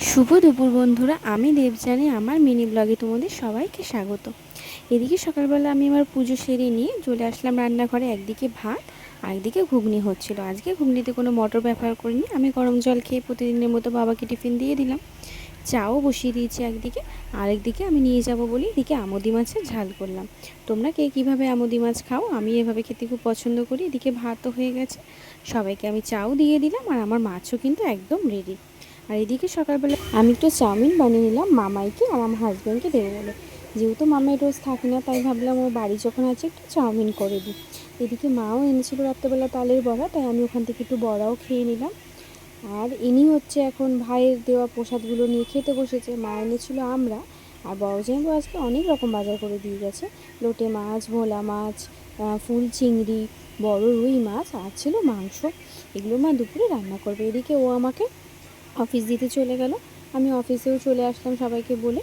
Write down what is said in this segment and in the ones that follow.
শুভ দুপুর বন্ধুরা, আমি দেবযানী। আমার মিনি ব্লগে তোমাদের সবাইকে স্বাগত। এদিকে সকালবেলা আমি আমার পুজো সেরে নিয়ে চলে আসলাম রান্নাঘরে। একদিকে ভাত আর একদিকে ঘুগনি হচ্ছিল। আজকে ঘুগনিতে কোনো মটর ব্যবহার করিনি, আমি গরম জল খেয়ে প্রতিদিনের মতো বাবাকে টিফিন দিয়ে দিলাম। চাও বসিয়ে দিয়েছি একদিকে, আরেকদিকে আমি নিয়ে যাব বলে এদিকে আমোদি মাছের ঝাল করলাম। তোমরা কে কীভাবে আমোদি মাছ খাও? আমি এভাবে খেতে খুব পছন্দ করি। এদিকে ভাতও হয়ে গেছে, সবাইকে আমি চাও দিয়ে দিলাম, আর আমার মাছও কিন্তু একদম রেডি। আর এদিকে সকালবেলা আমি একটু চাউমিন বানিয়ে নিলাম মামাইকে আর আমার হাজব্যান্ডকে দেবো বলে। যেহেতু মামাই রোজ থাকে না, তাই ভাবলাম ও বাড়ি যখন আছে একটু চাউমিন করে দিই। এদিকে মাও এনেছিল রাত্রেবেলা তালের বড়া, তাই আমি ওখান থেকে একটু বড়াও খেয়ে নিলাম। আর ইনি হচ্ছে এখন ভাইয়ের দেওয়া প্রসাদগুলো নিয়ে খেতে বসেছে। মা এনেছিল আমরা, আর বড়জামাইবাবু আজকে অনেক রকম বাজার করে দিয়ে গেছে। লোটে মাছ, ভোলা মাছ, ফুল চিংড়ি, বড় রুই মাছ, আর ছিল মাংস। এগুলো মা দুপুরে রান্না করবে। এদিকে ও আমাকে অফিস দিতে চলে গেল, আমি অফিসেও চলে আসলাম সবাইকে বলে।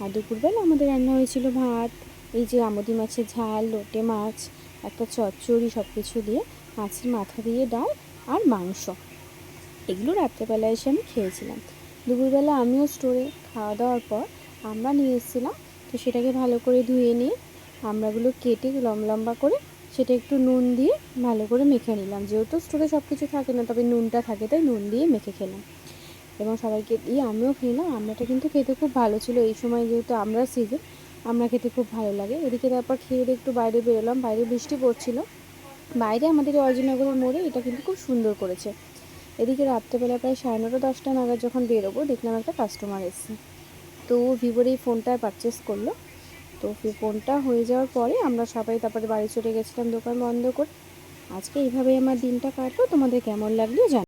আর দুপুরবেলা আমাদের রান্না হয়েছিল ভাত, এই যে আমোদি মাছের ঝাল, লোটে মাছ, একটা চচ্চড়ি, সব কিছু দিয়ে মাছের মাথা দিয়ে ডাল আর মাংস। এগুলো রাত্রেবেলা এসে আমি খেয়েছিলাম। দুপুরবেলা আমিও স্টোরে খাওয়া দাওয়ার পর আমরা নিয়ে এসেছিলাম, তো সেটাকে ভালো করে ধুয়ে নিয়ে আমড়াগুলো কেটে লম্বা করে সেটা একটু নুন দিয়ে ভালো করে মেখে নিলাম। যেহেতু স্টোরে সব কিছু থাকে না, তবে নুনটা থাকে, তাই নুন দিয়ে মেখে খেলাম এবং সবাইকে দিয়ে আমিও খেলাম। আমড়াটা কিন্তু খেতে খুব ভালো ছিল। এই সময় যেহেতু আমড়ার সিজন, আমড়া খেতে খুব ভালো লাগে। এদিকে তারপর খেয়ে দিয়ে একটু বাইরে বেরোলাম, বাইরে বৃষ্টি পড়ছিল। বাইরে আমাদের অজিনগরের মোড়ে এটা কিন্তু খুব সুন্দর করেছে। এদিকে রাত্রেবেলা প্রায় 9:30-10টা নাগাদ যখন বেরোবো, দেখলাম একটা কাস্টমার এসছে। তো ভিভোর এই ফোনটা পারচেস করলো। তো ফোনটা হয়ে যাওয়ার পরে আমরা সবাই তারপরে বাড়ি চলে গেছিলাম দোকান বন্ধ করে। আজকে এইভাবেই আমার দিনটা কাটলো। তোমাদের কেমন লাগলো জানো।